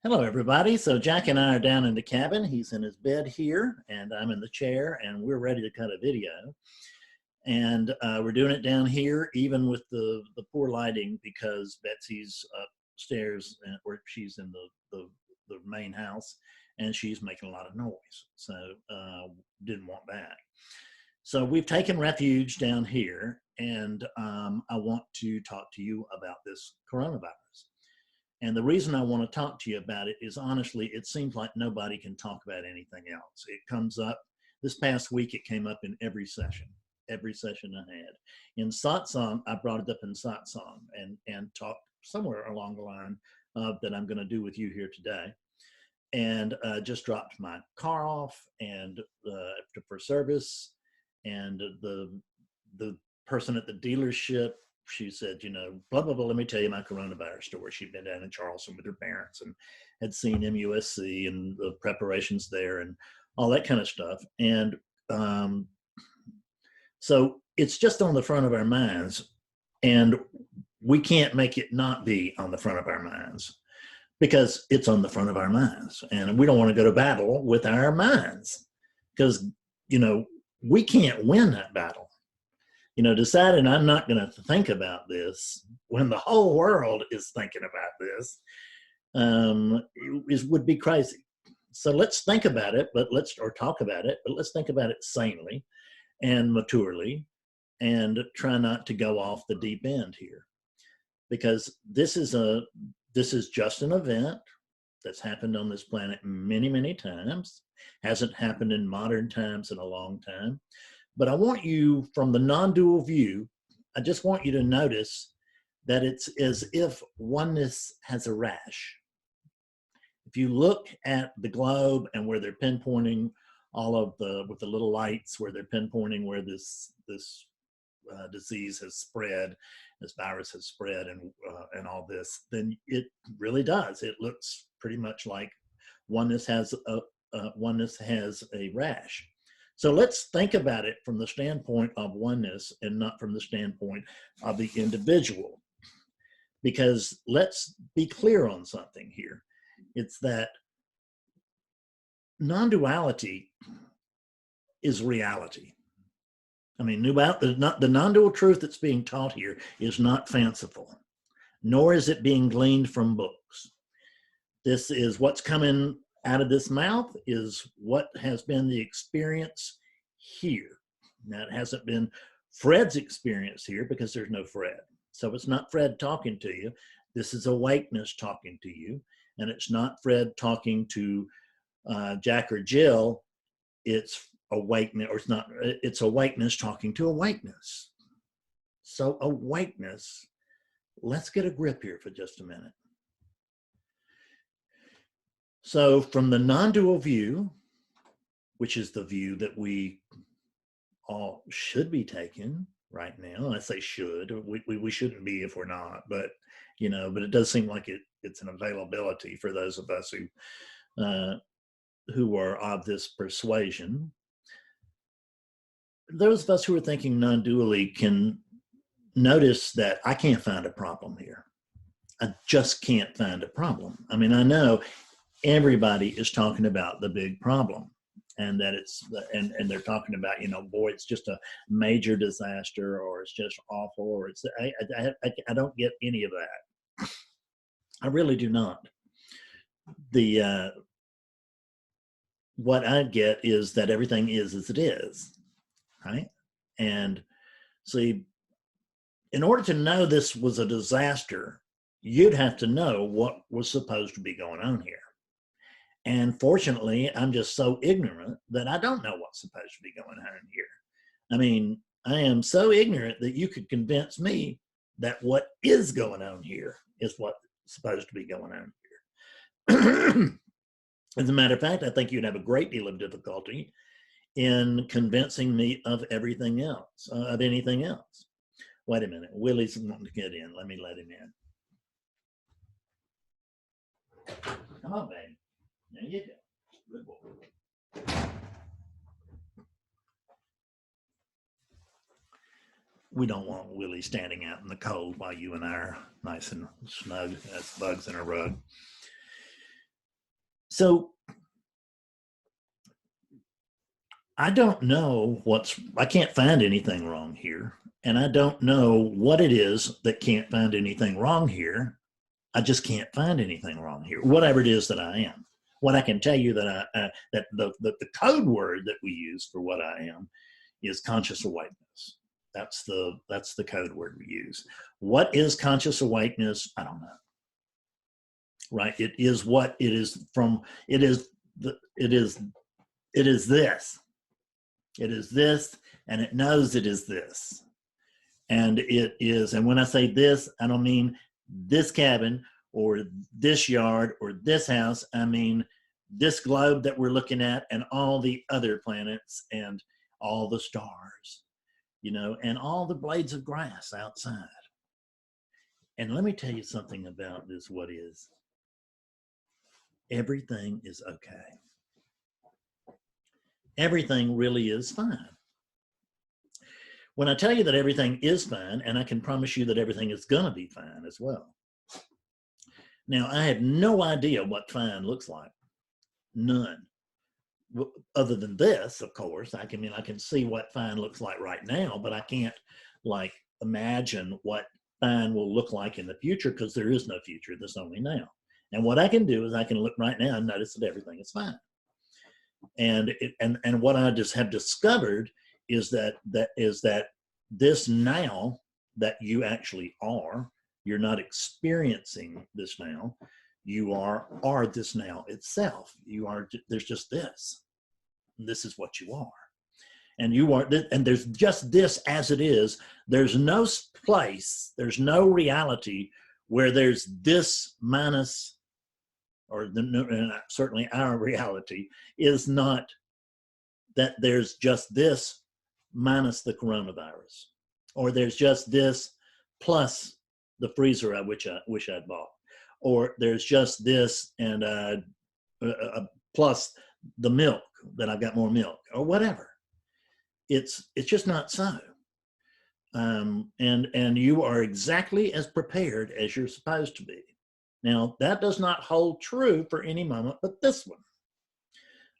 Hello, everybody. So Jack and I are down in the cabin. He's in his bed here, and I'm in the chair, and we're ready to cut a video. And we're doing it down here, even with the poor lighting, because Betsy's upstairs, where she's in the main house, and she's making a lot of noise. So didn't want that. So we've taken refuge down here, and I want to talk to you about this coronavirus. And the reason I want to talk to you about it is, honestly, it seems like nobody can talk about anything else. It comes up, this past week, it came up in every session I had. In satsang, I brought it up in satsang and talked somewhere along the line that I'm going to do with you here today. And just dropped my car off and for service, and the person at the dealership, she said, you know, blah, blah, blah, let me tell you my coronavirus story. She'd been down in Charleston with her parents and had seen MUSC and the preparations there and all that kind of stuff. And so it's just on the front of our minds, and we can't make it not be on the front of our minds because it's on the front of our minds. And we don't want to go to battle with our minds because, you know, we can't win that battle. You know, deciding I'm not going to think about this when the whole world is thinking about this would be crazy. So let's think about it, or talk about it, but let's think about it sanely and maturely, and try not to go off the deep end here, because this is just an event that's happened on this planet many, many times. Hasn't happened in modern times in a long time. But I want you, from the non-dual view, I just want you to notice that it's as if oneness has a rash. If you look at the globe and where they're pinpointing all of with the little lights, where they're pinpointing where this disease has spread, this virus has spread, and all this, then it really does. It looks pretty much like oneness has a rash. So let's think about it from the standpoint of oneness and not from the standpoint of the individual. Because let's be clear on something here. It's that non-duality is reality. I mean, the non-dual truth that's being taught here is not fanciful, nor is it being gleaned from books. This is what's coming out of this mouth, is what has been the experience here. Now, it hasn't been Fred's experience here because there's no Fred. So it's not Fred talking to you. This is awakeness talking to you. And it's not Fred talking to Jack or Jill. It's awakeness, or it's awakeness talking to awakeness. So awakeness, let's get a grip here for just a minute. So from the non-dual view, which is the view that we all should be taking right now, and I say should, we shouldn't be if we're not, but you know, but it does seem like it's an availability for those of us who are of this persuasion. Those of us who are thinking non-dually can notice that I can't find a problem here. I just can't find a problem. I mean, I know everybody is talking about the big problem, and that and they're talking about, you know, boy, it's just a major disaster, or it's just awful, or it's I don't get any of that. I really do not. What I get is that everything is as it is, right? And see, in order to know this was a disaster, you'd have to know what was supposed to be going on here. And fortunately, I'm just so ignorant that I don't know what's supposed to be going on here. I mean, I am so ignorant that you could convince me that what is going on here is what's supposed to be going on here. As a matter of fact, I think you'd have a great deal of difficulty in convincing me of everything else, of anything else. Wait a minute, Willie's wanting to get in. Let me let him in. Come on, baby. There you go. Good boy. We don't want Willie standing out in the cold while you and I are nice and snug as bugs in a rug. So I don't know I can't find anything wrong here. And I don't know what it is that can't find anything wrong here. I just can't find anything wrong here, whatever it is that I am. What I can tell you that that the code word that we use for what I am is conscious awakeness. That's the code word we use. What is conscious awakeness? I don't know. Right? It is what it is from. It is this. It is this, and it knows it is this. And it is, and when I say this, I don't mean this cabin or this yard or this house. I mean this globe that we're looking at and all the other planets and all the stars, you know, and all the blades of grass outside. And let me tell you something about this, what is. Everything is okay. Everything really is fine. When I tell you that everything is fine, and I can promise you that everything is going to be fine as well. Now, I have no idea what fine looks like. None. Other than this, of course. I can see what fine looks like right now, but I can't like imagine what fine will look like in the future, because there is no future. There's only now. And what I can do is I can look right now and notice that everything is fine. And what I just have discovered is that this now that you actually are, you're not experiencing this now, you are this now itself. You are, there's just this. This is what you are. And you are, and there's just this as it is. There's no place, there's no reality where there's this minus, or certainly our reality is not that there's just this minus the coronavirus, or there's just this plus the freezer I wish I'd bought, or there's just this and plus the milk that I've got more milk, or whatever. It's just not so. And you are exactly as prepared as you're supposed to be. Now, that does not hold true for any moment but this one.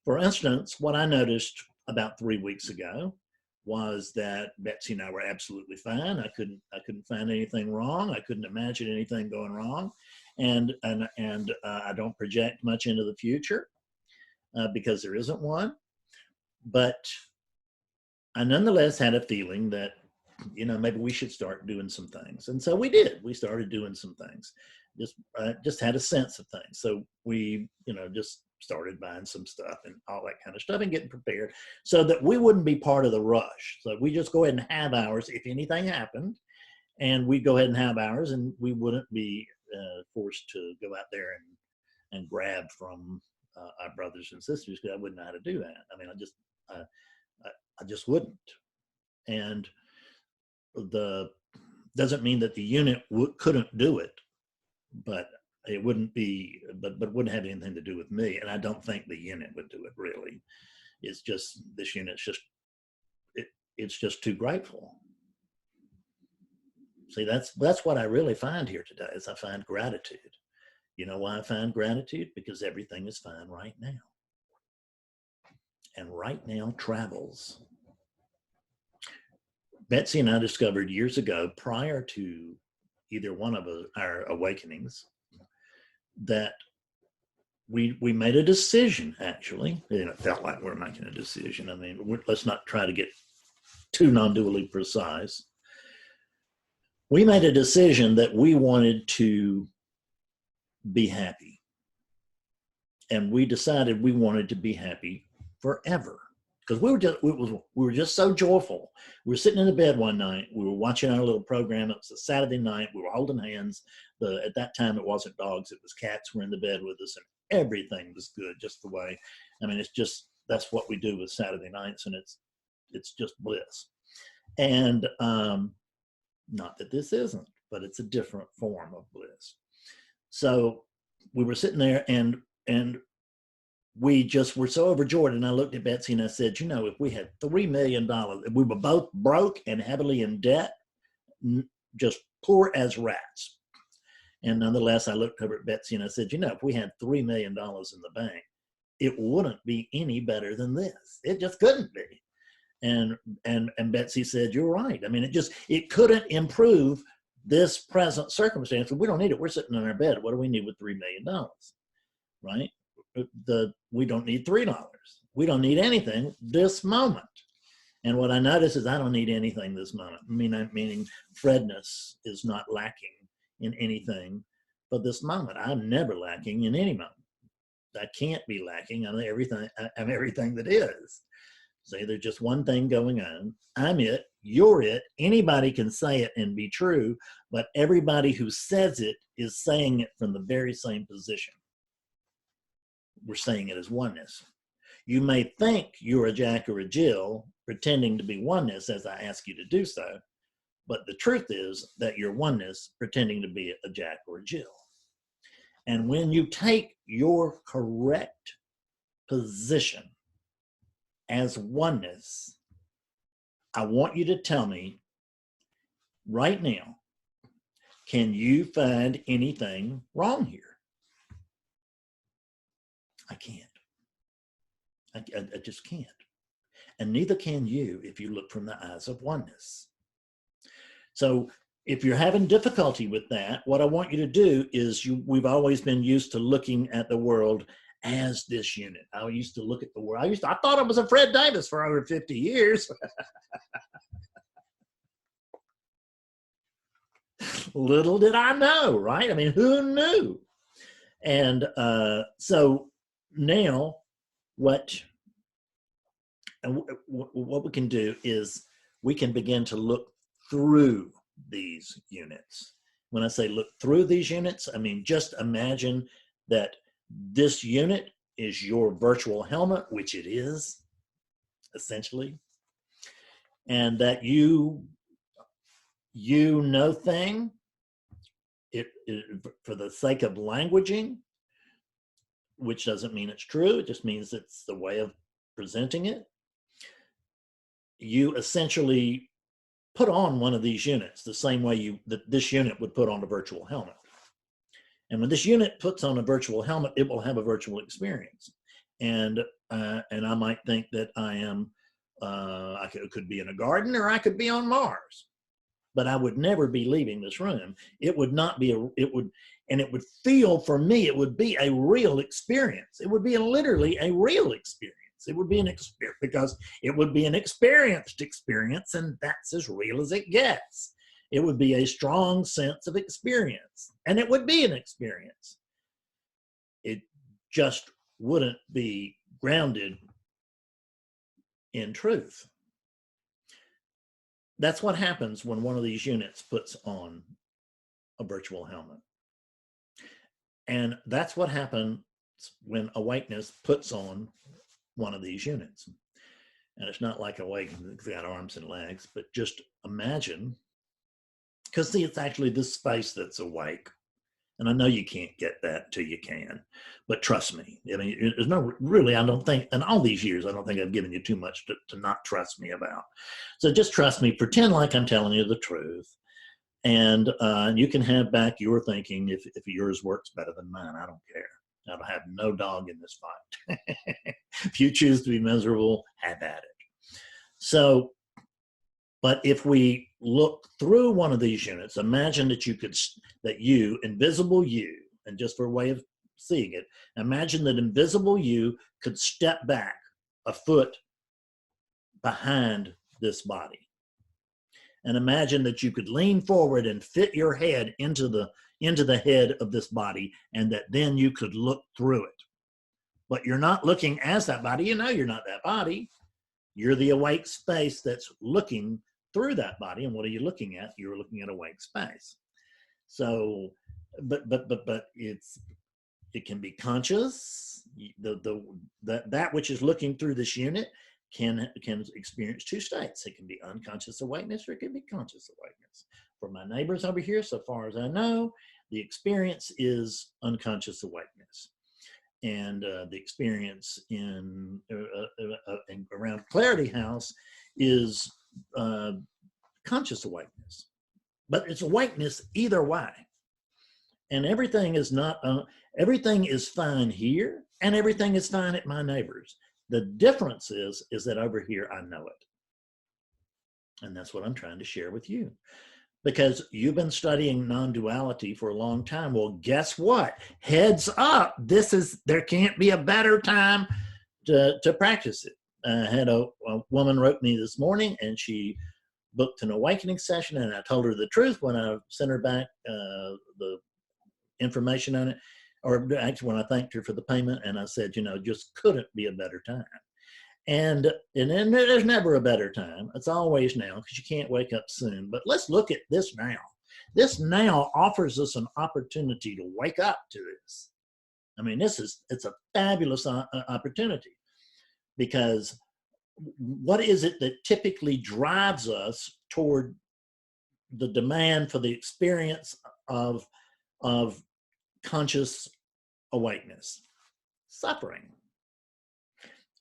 For instance, what I noticed about 3 weeks ago was that Betsy and I were absolutely fine. I couldn't find anything wrong. I couldn't imagine anything going wrong, and I don't project much into the future because there isn't one. But I nonetheless had a feeling that, you know, maybe we should start doing some things, and so we did. We started doing some things. Just had a sense of things. So we, you know, just started buying some stuff and all that kind of stuff and getting prepared so that we wouldn't be part of the rush. So we just go ahead and have ours if anything happened, and we'd go ahead and have ours, and we wouldn't be forced to go out there and grab from our brothers and sisters, because I wouldn't know how to do that. I mean, I just wouldn't. And doesn't mean that the unit couldn't do it, but it wouldn't be, but wouldn't have anything to do with me. And I don't think the unit would do it, really. It's just, this unit's just, it's just too grateful. See, that's what I really find here today, is I find gratitude. You know why I find gratitude? Because everything is fine right now. And right now travels. Betsy and I discovered years ago, prior to either one of our awakenings, that we made a decision, actually. And it felt like we're making a decision. I mean, let's not try to get too non-dually precise. We made a decision that we wanted to be happy. And we decided we wanted to be happy forever. Because we were just so joyful. We were sitting in the bed one night. We were watching our little program. It was a Saturday night. We were holding hands. At that time, it wasn't dogs. It was cats were in the bed with us, and everything was good, just the way. I mean, it's just, that's what we do with Saturday nights, and it's just bliss. And not that this isn't, but it's a different form of bliss. So we were sitting there, and we just were so overjoyed. And I looked at Betsy and I said, you know, if we had $3 million, we were both broke and heavily in debt, just poor as rats. And nonetheless, I looked over at Betsy and I said, you know, if we had $3 million in the bank, it wouldn't be any better than this. It just couldn't be. And Betsy said, you're right. I mean, it couldn't improve this present circumstance. We don't need it. We're sitting in our bed. What do we need with $3 million? Right? We don't need $3. We don't need anything this moment. And what I notice is I don't need anything this moment. Meaning Fredness is not lacking in anything but this moment. I'm never lacking in any moment. I can't be lacking. I'm everything that is. See, there's just one thing going on. I'm it, you're it. Anybody can say it and be true, but everybody who says it is saying it from the very same position. We're saying it as oneness. You may think you're a Jack or a Jill pretending to be oneness as I ask you to do so, but the truth is that you're oneness pretending to be a Jack or a Jill. And when you take your correct position as oneness, I want you to tell me right now, can you find anything wrong here? I can't. I just can't. And neither can you if you look from the eyes of oneness. So if you're having difficulty with that, what I want you to do is we've always been used to looking at the world as this unit. I used to look at the world. I thought I was a Fred Davis for over 50 years. Little did I know, right? I mean, who knew? And so now what we can do is we can begin to look through these units. When I say look through these units, I mean just imagine that this unit is your virtual helmet, which it is, essentially, and that you know thing, it for the sake of languaging, which doesn't mean it's true, it just means it's the way of presenting it. You essentially put on one of these units the same way this unit would put on a virtual helmet. And when this unit puts on a virtual helmet, it will have a virtual experience. And I might think that I am, I could be in a garden or I could be on Mars, but I would never be leaving this room. It would not be and it would feel, for me, it would be a real experience. It would be literally a real experience. It would be an experience because it would be an experienced experience, and that's as real as it gets. It would be a strong sense of experience, and it would be an experience. It just wouldn't be grounded in truth. That's what happens when one of these units puts on a virtual helmet. And that's what happens when awakeness puts on one of these units. And it's not like awakeness got arms and legs, but just imagine, because see, it's actually this space that's awake. And I know you can't get that till you can, but trust me. I mean, there's no, really, I don't think, in all these years, I don't think I've given you too much to not trust me about. So just trust me, pretend like I'm telling you the truth. And you can have back your thinking if yours works better than mine. I don't care. I have no dog in this fight. If you choose to be miserable, have at it. So, but if we look through one of these units, imagine that you, invisible you, and just for a way of seeing it, imagine that invisible you could step back a foot behind this body. And imagine that you could lean forward and fit your head into the head of this body, and that then you could look through it. But you're not looking as that body. You know you're not that body. You're the awake space that's looking through that body. And what are you looking at? You're looking at awake space. So, but it can be conscious. That which is looking through this unit can experience two states. It can be unconscious awakeness, or it can be conscious awakeness. For my neighbors over here, so far as I know, the experience is unconscious awakeness. And the experience in around Clarity House is conscious awakeness. But it's awakeness either way. And everything is not, everything is fine here and everything is fine at my neighbor's. The difference is that over here, I know it. And that's what I'm trying to share with you. Because you've been studying non-duality for a long time. Well, guess what? Heads up, there can't be a better time to practice it. I had a woman wrote me this morning, and she booked an awakening session, and I told her the truth when I sent her back the information on it, or actually when I thanked her for the payment, and I said, just couldn't be a better time. And then there's never a better time. It's always now, because you can't wake up soon. But let's look at this now. This now offers us an opportunity to wake up to this. I mean, it's a fabulous opportunity, because what is it that typically drives us toward the demand for the experience of conscious awakeness? Suffering.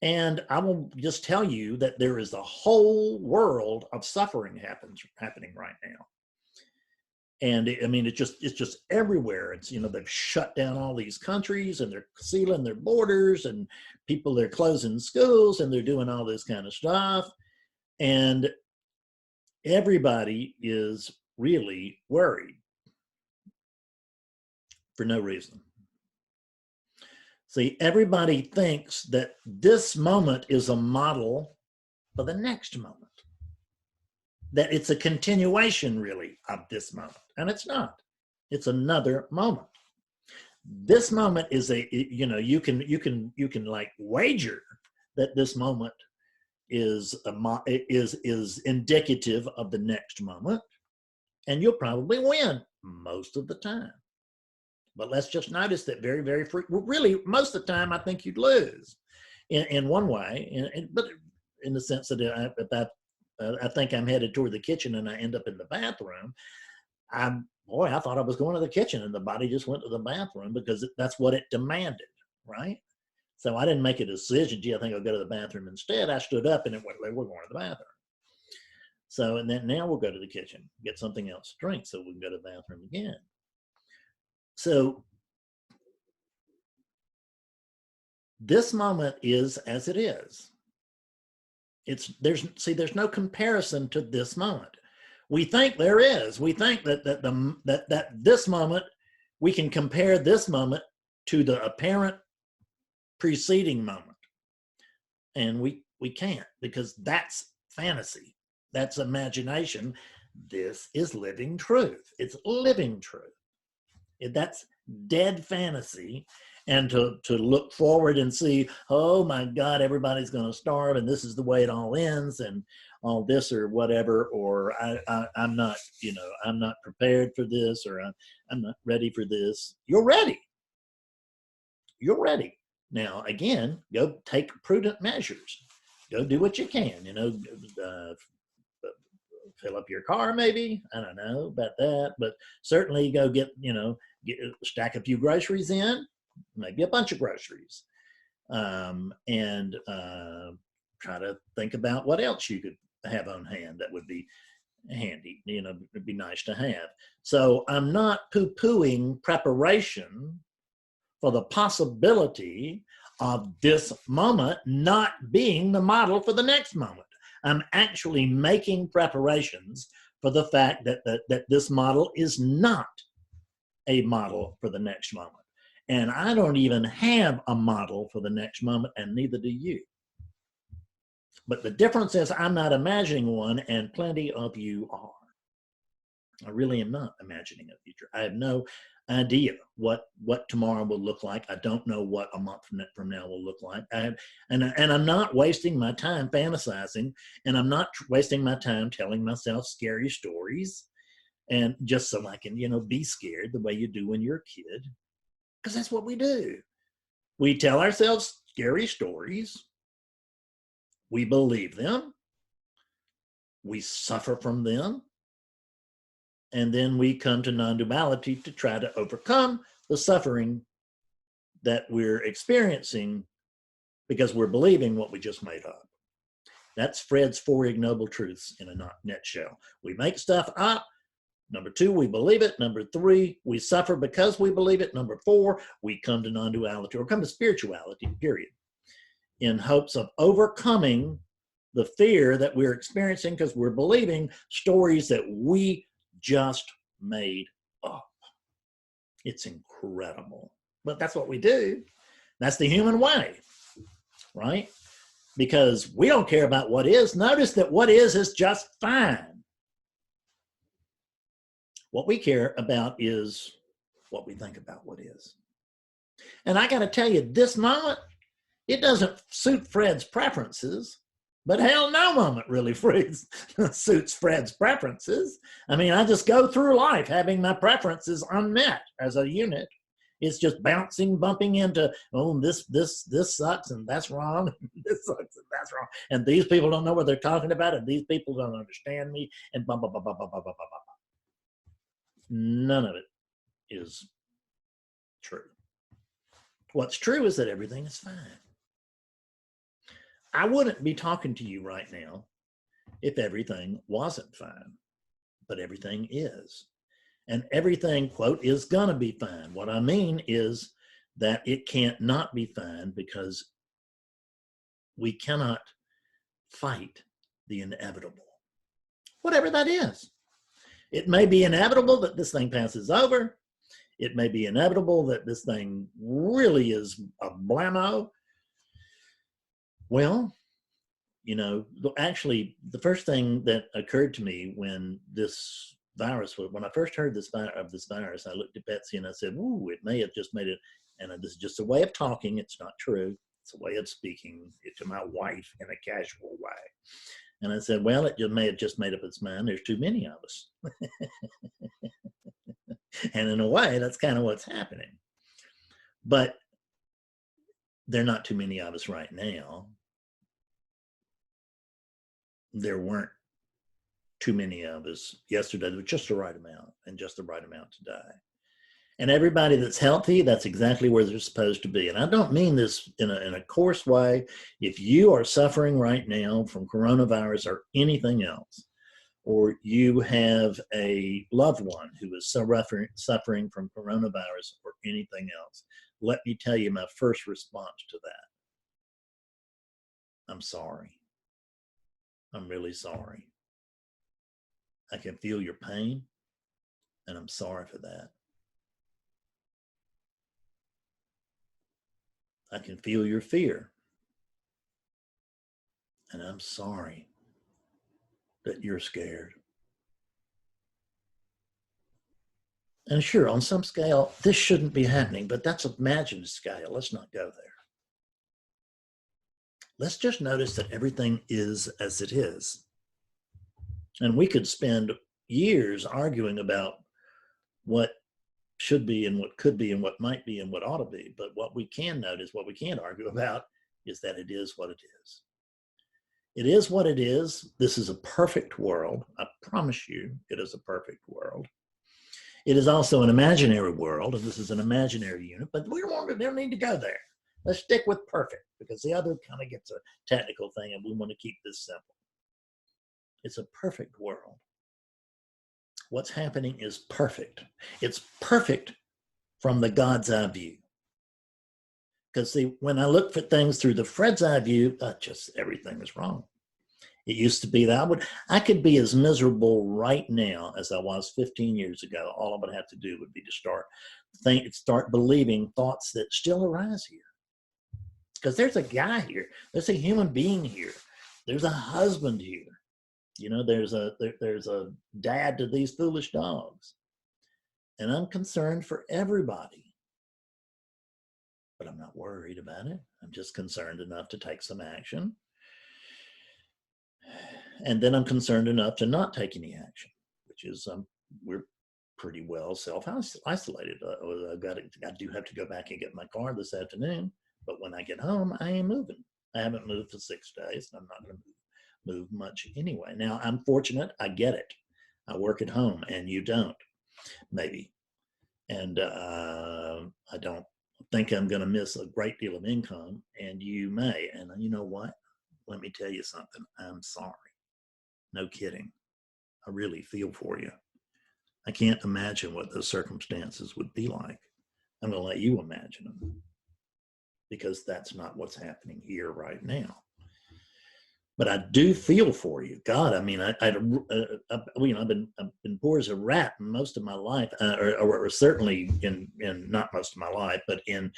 And I will just tell you that there is a whole world of suffering happening right now. And it's just everywhere. It's, they've shut down all these countries, and they're sealing their borders, and they're closing schools, and they're doing all this kind of stuff. And everybody is really worried for no reason. See, everybody thinks that this moment is a model for the next moment, that it's a continuation really of this moment, and it's not. It's another moment. This moment is you can like wager that this moment is indicative of the next moment, and you'll probably win most of the time. But let's just notice that very, very really, most of the time, I think you'd lose in one way. But in the sense that I think I'm headed toward the kitchen and I end up in the bathroom, I thought I was going to the kitchen, and the body just went to the bathroom because that's what it demanded, right? So I didn't make a decision, gee, I think I'll go to the bathroom instead. I stood up and it went, we're going to the bathroom. So, and then now we'll go to the kitchen, get something else to drink so we can go to the bathroom again. So this moment is as it is. There's no comparison to this moment. We think there is. We think that this moment, we can compare this moment to the apparent preceding moment. And we can't, because that's fantasy. That's imagination. This is living truth. It's living truth. That's dead fantasy. And to look forward and see, oh my God, everybody's going to starve, and this is the way it all ends, and all this or whatever, or I'm not, I'm not prepared for this, or I'm not ready for this. You're ready. You're ready. Now, again, go take prudent measures. Go do what you can, fill up your car maybe. I don't know about that, but certainly go stack a few groceries in, maybe a bunch of groceries, and try to think about what else you could have on hand that would be handy, it'd be nice to have. So I'm not poo-pooing preparation for the possibility of this moment not being the model for the next moment. I'm actually making preparations for the fact that this model is not a model for the next moment. And I don't even have a model for the next moment, and neither do you. But the difference is I'm not imagining one, and plenty of you are. I really am not imagining a future. I have no idea what tomorrow will look like. I don't know what a month from now will look like. And I'm not wasting my time fantasizing, and I'm not wasting my time telling myself scary stories, and just so I can, be scared the way you do when you're a kid, because that's what we do. We tell ourselves scary stories. We believe them. We suffer from them. And then we come to non-duality to try to overcome the suffering that we're experiencing because we're believing what we just made up. That's Fred's 4 ignoble truths in a nutshell. We make stuff up Number 2, we believe it. Number 3, we suffer because we believe it. Number 4, we come to non-duality or come to spirituality, period, in hopes of overcoming the fear that we're experiencing because we're believing stories that we just made up. It's incredible. But that's what we do. That's the human way, right? Because we don't care about what is. Notice that what is just fine. What we care about is what we think about what is. And I got to tell you, this moment, it doesn't suit Fred's preferences, but hell, no moment really suits Fred's preferences. I mean, I just go through life having my preferences unmet as a unit. It's just bumping into, oh, this sucks and that's wrong. This sucks and that's wrong. And these people don't know what they're talking about, and these people don't understand me, and blah, blah, blah, blah, blah, blah, blah, blah. None of it is true. What's true is that everything is fine. I wouldn't be talking to you right now if everything wasn't fine, but everything is. And everything, quote, is gonna be fine. What I mean is that it can't not be fine because we cannot fight the inevitable, whatever that is. It may be inevitable that this thing passes over. It may be inevitable that this thing really is a blammo. Well, you know, actually, the first thing that occurred to me when this virus, when I first heard of this virus, I looked at Betsy and I said, ooh, it may have just made it, and this is just a way of talking. It's not true. It's a way of speaking to my wife in a casual way. And I said, well, it may have just made up its mind. There's too many of us. And in a way, that's kind of what's happening. But there are not too many of us right now. There weren't too many of us yesterday. There was just the right amount, and just the right amount today. And everybody that's healthy, that's exactly where they're supposed to be. And I don't mean this in a coarse way. If you are suffering right now from coronavirus or anything else, or you have a loved one who is suffering from coronavirus or anything else, let me tell you my first response to that. I'm sorry. I'm really sorry. I can feel your pain, and I'm sorry for that. I can feel your fear, and I'm sorry that you're scared. And sure, on some scale, this shouldn't be happening, but that's an imagined scale. Let's not go there. Let's just notice that everything is as it is. And we could spend years arguing about what should be and what could be and what might be and what ought to be. But what we can notice, what we can't argue about, is that it is what it is. It is what it is. This is a perfect world. I promise you, it is a perfect world. It is also an imaginary world, and this is an imaginary unit, but we don't need to go there. Let's stick with perfect, because the other kind of gets a technical thing, and we want to keep this simple. It's a perfect world. What's happening is perfect. It's perfect from the God's eye view. Because see, when I look for things through the Fred's eye view, just everything is wrong. It used to be that I could be as miserable right now as I was 15 years ago. All I would have to do would be to start believing thoughts that still arise here. Because there's a guy here. There's a human being here. There's a husband here. You know, there's a dad to these foolish dogs. And I'm concerned for everybody. But I'm not worried about it. I'm just concerned enough to take some action. And then I'm concerned enough to not take any action, which is we're pretty well self-isolated. I do have to go back and get my car this afternoon, but when I get home, I ain't moving. I haven't moved for 6 days, and I'm not going to move much anyway. Now, I'm fortunate. I get it. I work at home, and you don't, maybe. And I don't think I'm going to miss a great deal of income, and you may. And you know what? Let me tell you something. I'm sorry. No kidding. I really feel for you. I can't imagine what those circumstances would be like. I'm going to let you imagine them, because that's not what's happening here right now. But I do feel for you. God, I mean, you know, I've been poor as a rat most of my life, or certainly in not most of my life, but in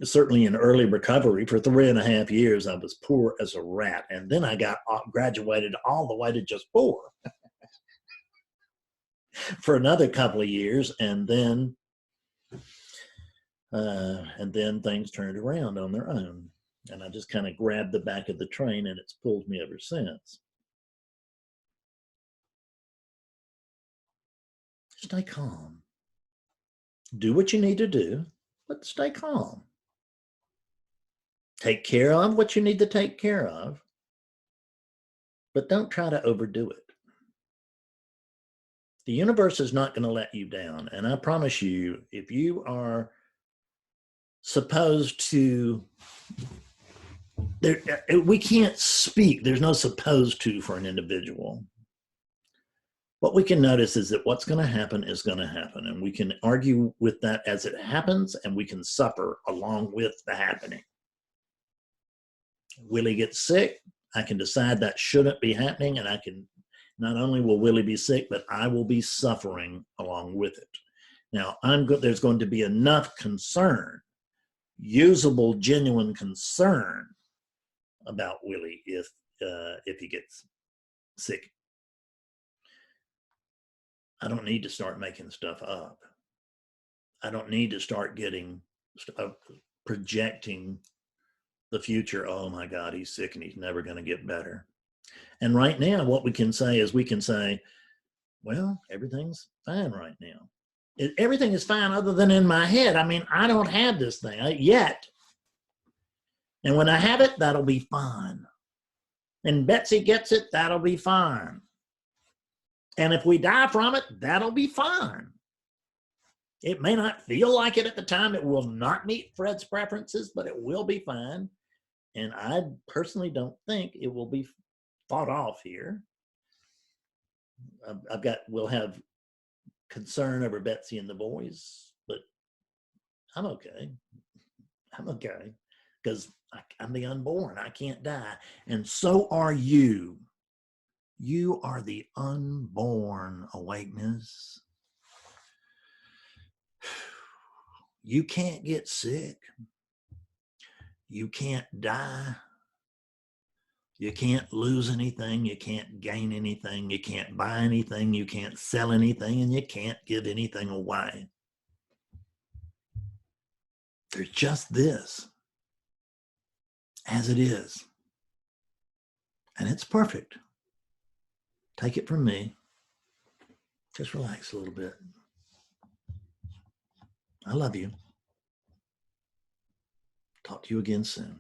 certainly in early recovery for 3.5 years. I was poor as a rat, and then I got graduated all the way to just poor for another couple of years, and then things turned around on their own. And I just kind of grabbed the back of the train, and it's pulled me ever since. Stay calm. Do what you need to do, but stay calm. Take care of what you need to take care of, but don't try to overdo it. The universe is not going to let you down. And I promise you, if you are supposed to, we can't speak. There's no supposed to for an individual. What we can notice is that what's going to happen is going to happen. And we can argue with that as it happens, and we can suffer along with the happening. Willie gets sick. I can decide that shouldn't be happening. And I can, not only will Willie be sick, but I will be suffering along with it. Now, there's going to be enough concern, usable, genuine concern about Willie if he gets sick. I don't need to start making stuff up. I don't need to start projecting the future. Oh my God, he's sick and he's never going to get better. And right now, what we can say is, well, everything's fine right now. Everything is fine other than in my head. I mean, I don't have this thing yet. And when I have it, that'll be fine. And Betsy gets it, that'll be fine. And if we die from it, that'll be fine. It may not feel like it at the time. It will not meet Fred's preferences, but it will be fine. And I personally don't think it will be fought off here. We'll have concern over Betsy and the boys, but I'm okay. I'm okay, because I'm the unborn. I can't die. And so are you. You are the unborn awakeness. You can't get sick. You can't die. You can't lose anything. You can't gain anything. You can't buy anything. You can't sell anything. And you can't give anything away. There's just this, as it is. And it's perfect. Take it from me. Just relax a little bit. I love you. Talk to you again soon.